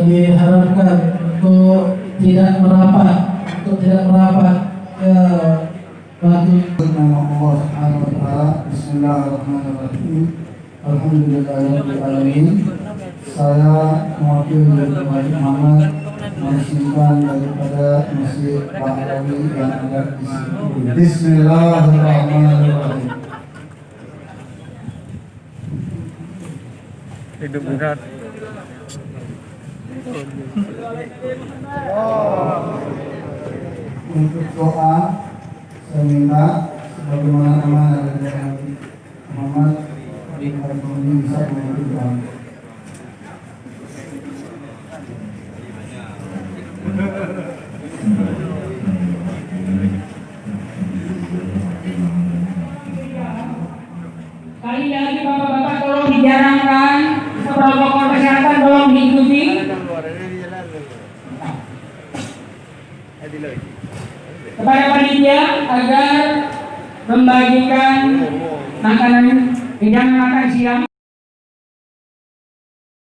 Diharapkan untuk tidak merapat ke batu. Nama Allah Subhanahu wa taala. Bismillahirrahmanirrahim. Alhamdulillahirabbil. Saya mewakili dari Muhammad meresmikan daripada Masjid Pahlawi yang ada di sini. Bismillahirrahmanirrahim. Hidup berat. Untuk doa saya minta sebagaimana amanah dari Muhammad di hari ini bisa memberi doa. Sekali lagi bapak-bapak tolong dijarangkan, protokol kesehatan tolong diikuti. Kepada panitia agar membagikan makanan hidangan makan siang.